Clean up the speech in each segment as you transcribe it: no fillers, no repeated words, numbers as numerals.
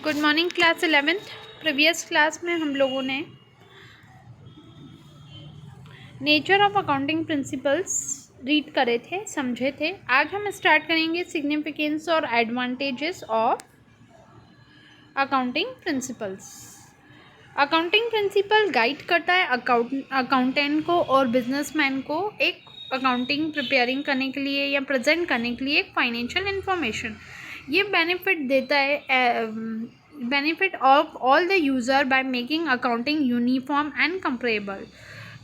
Good morning class 11th। Previous class में हम लोगों ने nature of accounting principles read करे थे, समझे थे। आज हम स्टार्ट करेंगे सिग्निफिकेंस और advantages of accounting principles. Accounting principle guide करता है अकाउंटेंट को और बिजनेसमैन को एक अकाउंटिंग प्रिपेयरिंग करने के लिए या प्रेजेंट करने के लिए एक फाइनेंशियल इंफॉर्मेशन। ये बेनिफिट देता है benefit of all the user by making accounting uniform and comparable.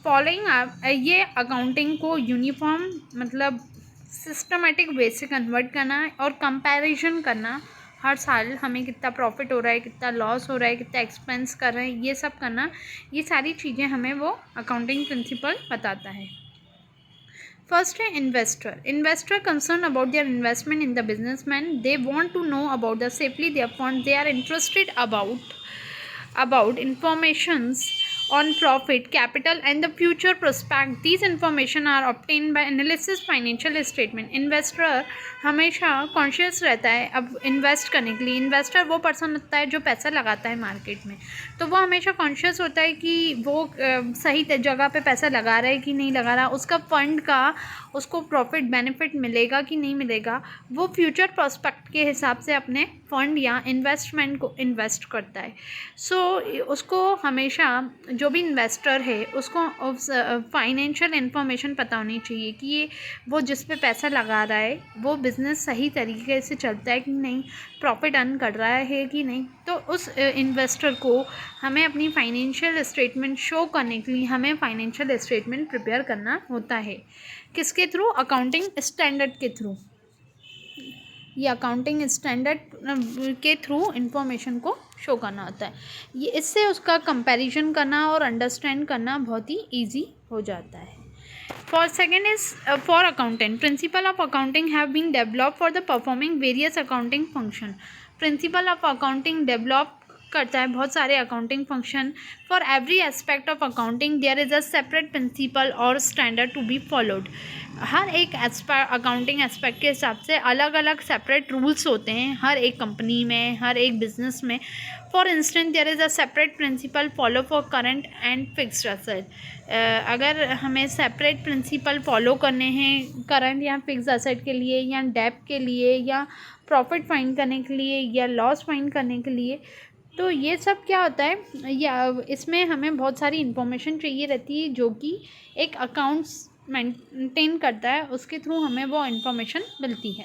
Following ये अकाउंटिंग को यूनिफॉर्म मतलब सिस्टमेटिक वे से कन्वर्ट करना और कंपैरिजन करना, हर साल हमें कितना प्रॉफिट हो रहा है, कितना लॉस हो रहा है, कितना एक्सपेंस कर रहे हैं, ये सब करना, ये सारी चीज़ें हमें वो अकाउंटिंग प्रिंसिपल बताता है। फर्स्ट है investor concern about their investment in the businessman. They want to know about the safely their fund. They are interested about informations on profit, capital and the future prospect. These information are obtained by analysis financial statement. Investor हमेशा conscious रहता है अब invest करने के लिए। Investor वो person होता है जो पैसा लगाता है मार्केट में, तो वो हमेशा कॉन्शियस होता है कि वो सही जगह पे पैसा लगा रहा है कि नहीं लगा रहा, उसका फंड का उसको प्रॉफिट बेनिफिट मिलेगा कि नहीं मिलेगा। वो फ्यूचर प्रोस्पेक्ट के हिसाब से अपने फंड या इन्वेस्टमेंट को इन्वेस्ट करता है। सो उसको हमेशा जो भी इन्वेस्टर है उसको फाइनेंशियल इन्फॉर्मेशन पता होनी चाहिए कि ये वो जिस पे पैसा लगा रहा है वो बिज़नेस सही तरीके से चलता है कि नहीं, प्रॉफिट अर्न कर रहा है कि नहीं। तो उस इन्वेस्टर को हमें अपनी फाइनेंशियल स्टेटमेंट शो करने के लिए हमें फाइनेंशियल स्टेटमेंट प्रिपेयर करना होता है। किसके थ्रू? अकाउंटिंग स्टैंडर्ड के थ्रू। ये अकाउंटिंग स्टैंडर्ड के थ्रू इंफॉर्मेशन को शो करना होता है। ये इससे उसका कंपैरिजन करना और अंडरस्टैंड करना बहुत ही ईजी हो जाता है। For second is for accountant, principle of accounting have been developed for the performing various accounting function. Principle of accounting develop करता है बहुत सारे accounting function. For every aspect of accounting there is a separate principle और standard to be followed. हर एक accounting aspect के हिसाब से अलग अलग सेपरेट रूल्स होते हैं हर एक कंपनी में, हर एक बिजनेस में। For instance there is a separate principle follow for current and fixed asset. अगर हमें सेपरेट प्रिंसिपल फॉलो करने हैं करंट या फिक्स्ड असेट के लिए, या डेब्ट के लिए, या प्रॉफिट फाइंड करने के लिए, या लॉस फाइंड करने के लिए, तो ये सब क्या होता है, या इसमें हमें बहुत सारी इन्फॉर्मेशन चाहिए रहती है जो कि एक अकाउंट्स मेंटेन करता है, उसके थ्रू हमें वो इन्फॉर्मेशन मिलती है।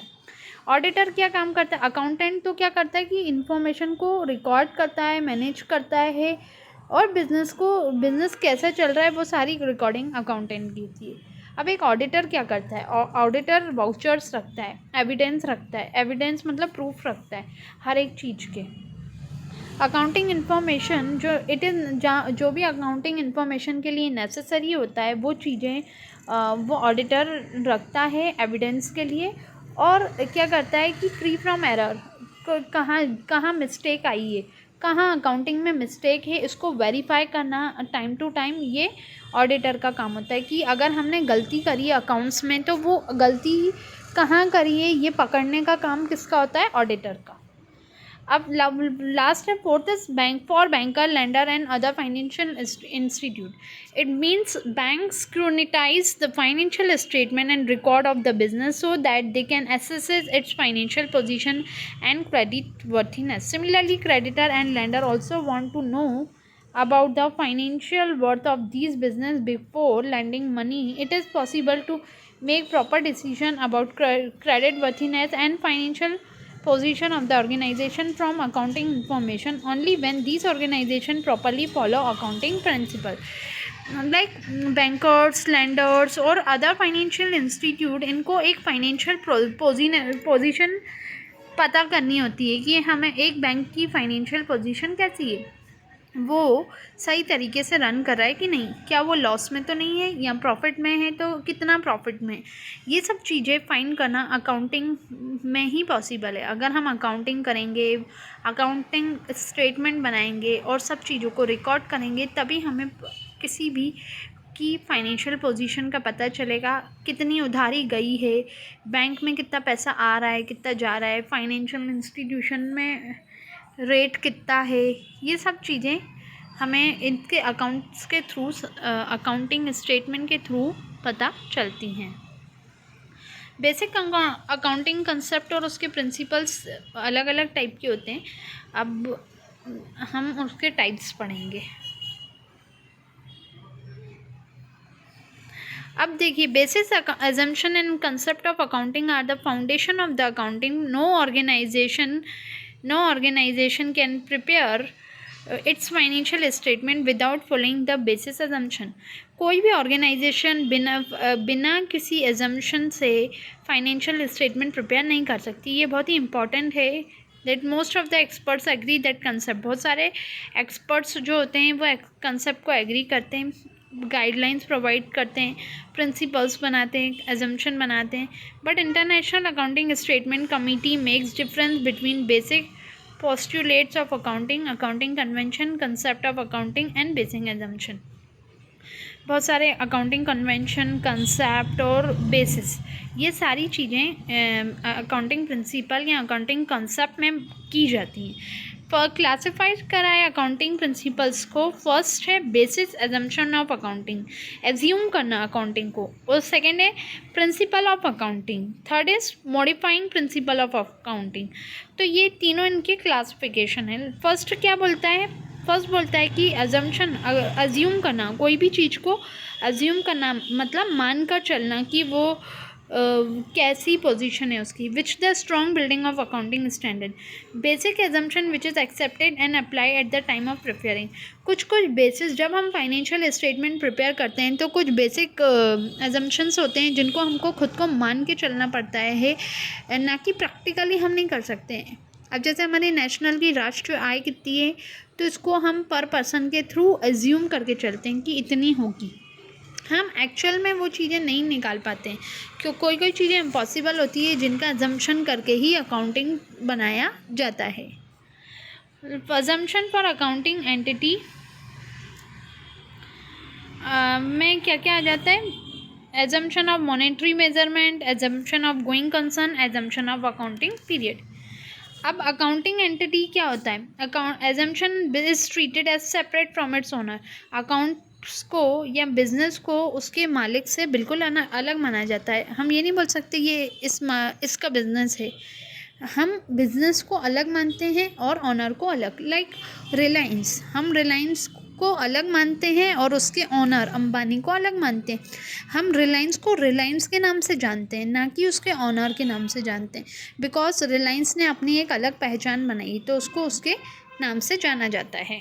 ऑडिटर क्या काम करता है? अकाउंटेंट तो क्या करता है कि इन्फॉर्मेशन को रिकॉर्ड करता है, मैनेज करता है, और बिज़नेस कैसा चल रहा है वो सारी रिकॉर्डिंग अकाउंटेंट की होती है। अब एक ऑडिटर क्या करता है? ऑडिटर वाउचर्स रखता है, एविडेंस रखता है। एविडेंस मतलब प्रूफ रखता है हर एक चीज़ के। अकाउंटिंग इन्फॉर्मेशन जो भी अकाउंटिंग इन्फॉर्मेशन के लिए नेसेसरी होता है वो चीज़ें वो ऑडिटर रखता है एविडेंस के लिए। और क्या करता है कि फ्री फ्रॉम एरर, कहाँ मिस्टेक आई है, कहाँ अकाउंटिंग में मिस्टेक है, इसको वेरीफाई करना टाइम टू टाइम, ये ऑडिटर का काम होता है। कि अगर हमने गलती करी है अकाउंट्स में तो वो गलती कहाँ करी है ये पकड़ने का काम किसका होता है? ऑडिटर का। अब लास्ट है fourth is bank for banker, lender and other financial institute. It means bank scrutinize the financial statement and record of the business so that they can assess its financial position and credit worthiness. Similarly, creditor and lender also want to know about the financial worth of these business before lending money. It is possible to make proper decision about credit worthiness and financial position of the organization from accounting information only when these organization properly follow accounting principle. Like bankers, lenders और other financial institute, इनको एक financial position पता करनी होती है कि हमें एक बैंक की फाइनेंशियल पोजीशन कैसी है, वो सही तरीके से रन कर रहा है कि नहीं, क्या वो लॉस में तो नहीं है, या प्रॉफिट में है तो कितना प्रॉफिट में। ये सब चीज़ें फाइंड करना अकाउंटिंग में ही पॉसिबल है। अगर हम अकाउंटिंग करेंगे, अकाउंटिंग स्टेटमेंट बनाएंगे और सब चीज़ों को रिकॉर्ड करेंगे, तभी हमें किसी भी की फाइनेंशियल पोजीशन का पता चलेगा। कितनी उधारी गई है, बैंक में कितना पैसा आ रहा है, कितना जा रहा है, फाइनेंशियल इंस्टीट्यूशन में रेट कितना है, ये सब चीज़ें हमें इनके अकाउंट्स के थ्रू, अकाउंटिंग स्टेटमेंट के थ्रू पता चलती हैं। बेसिक अकाउंटिंग कंसेप्ट और उसके प्रिंसिपल्स अलग अलग टाइप के होते हैं। अब हम उसके टाइप्स पढ़ेंगे। अब देखिए, basis assumption and concept of accounting are the foundation of the accounting. No organisation can prepare its financial statement without following the basis assumption। कोई भी ऑर्गेनाइजेशन बिना किसी assumption से फाइनेंशियल स्टेटमेंट प्रिपेयर नहीं कर सकती। ये बहुत ही इंपॉर्टेंट है। That most of the experts agree that concept. बहुत सारे एक्सपर्ट्स जो होते हैं वो कंसेप्ट को एग्री करते हैं, गाइडलाइंस प्रोवाइड करते हैं, प्रिंसिपल्स बनाते हैं, एजम्पशन बनाते हैं। But international accounting statement committee makes difference between basic postulates of accounting, accounting convention, concept of accounting and basic assumption. बहुत सारे अकाउंटिंग कन्वेंशन, कंसेप्ट और बेसिस, ये सारी चीज़ें अकाउंटिंग प्रिंसिपल या अकाउंटिंग कंसेप्ट में की जाती हैं। क्लासिफाइड करा है अकाउंटिंग प्रिंसिपल्स को। फर्स्ट है basis assumption of accounting, assume करना अकाउंटिंग को। और सेकेंड है principle of accounting. Third is modifying principle of accounting. तो ये तीनों इनके क्लासिफिकेशन है। फर्स्ट क्या बोलता है? फर्स्ट बोलता है कि अजम्पशन, अज्यूम करना, कोई भी चीज़ को अज्यूम करना मतलब मान कर चलना कि वो कैसी पोजीशन है उसकी। Which the strong building of accounting standard. Basic assumption which is accepted and apply at the time of preparing. कुछ बेसिस, जब हम फाइनेंशियल स्टेटमेंट प्रिपेयर करते हैं तो कुछ बेसिक एजम्पशंस होते हैं जिनको हमको खुद को मान के चलना पड़ता है, ना कि प्रैक्टिकली हम नहीं कर सकते हैं। अब जैसे हमारी नेशनल की राष्ट्रीय आय कितनी है, तो इसको हम पर पर्सन के थ्रू एज्यूम करके चलते हैं कि इतनी होगी। हम एक्चुअल में वो चीज़ें नहीं निकाल पाते हैं, क्यों कोई कोई चीज़ें इम्पॉसिबल होती है जिनका अजम्पशन करके ही अकाउंटिंग बनाया जाता है। अजम्पशन फॉर अकाउंटिंग एंटिटी में क्या क्या आ जाता है? Assumption of monetary measurement, assumption of going concern, assumption of accounting period. अब अकाउंटिंग एंटिटी क्या होता है? Assumption is treated as separate from its owner. Accounts को या बिजनेस को उसके मालिक से बिल्कुल अलग माना जाता है। हम ये नहीं बोल सकते ये इसका बिजनेस है। हम बिजनेस को अलग मानते हैं और ओनर को अलग। लाइक रिलायंस, हम रिलायंस को अलग मानते हैं और उसके ओनर अंबानी को अलग मानते हैं। हम रिलायंस को रिलायंस के नाम से जानते हैं, ना कि उसके ओनर के नाम से जानते हैं। बिकॉज रिलायंस ने अपनी एक अलग पहचान बनाई, तो उसको उसके नाम से जाना जाता है।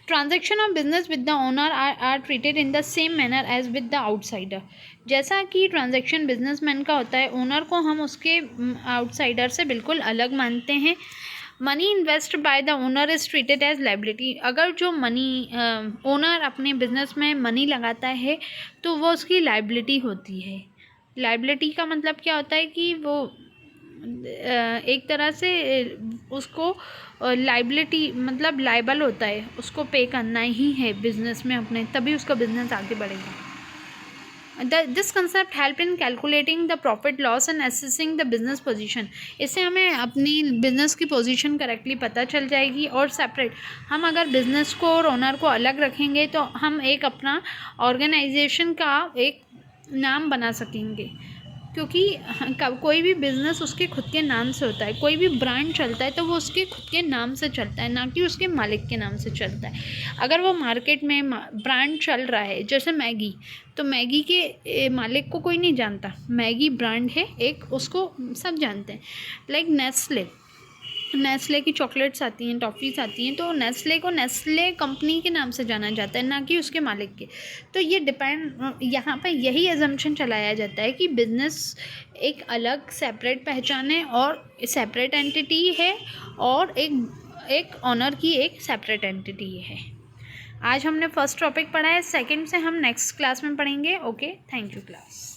Transaction of business with the owner are treated in the same manner as with the outsider. जैसा कि ट्रांजेक्शन बिजनेसमैन का होता है, ओनर को हम उसके आउटसाइडर से बिल्कुल अलग मानते हैं। Money invest by the owner is treated as liability. अगर जो मनी ओनर अपने बिजनेस में मनी लगाता है तो वो उसकी लाइबिलिटी होती है। लाइबिलिटी का मतलब क्या होता है कि वो एक तरह से उसको लाइबिलिटी मतलब लाइबल होता है, उसको पे करना ही है बिजनेस में अपने, तभी उसका बिजनेस आगे बढ़ेगा। This concept help in calculating the profit loss and assessing the business position. इससे हमें अपनी बिजनेस की पोजीशन करेक्टली पता चल जाएगी। और सेपरेट, हम अगर बिजनेस को और ओनर को अलग रखेंगे तो हम एक अपना ऑर्गेनाइजेशन का एक नाम बना सकेंगे, क्योंकि कोई भी बिज़नेस उसके खुद के नाम से होता है। कोई भी ब्रांड चलता है तो वो उसके खुद के नाम से चलता है, ना कि उसके मालिक के नाम से चलता है। अगर वो मार्केट में ब्रांड चल रहा है, जैसे मैगी, तो मैगी के मालिक को कोई नहीं जानता, मैगी ब्रांड है एक, उसको सब जानते हैं। लाइक नेस्ले की चॉकलेट्स आती हैं, टॉफ़ीज़ आती हैं, तो नेस्ले को नेस्ले कंपनी के नाम से जाना जाता है, ना कि उसके मालिक के। तो ये डिपेंड, यहाँ पर यही एजम्पशन चलाया जाता है कि बिज़नेस एक अलग सेपरेट पहचान है और सेपरेट एंटिटी है, और एक ऑनर की एक सेपरेट एंटिटी है। आज हमने फर्स्ट टॉपिक पढ़ा है, सेकंड से हम नेक्स्ट क्लास में पढ़ेंगे। Okay, thank you class.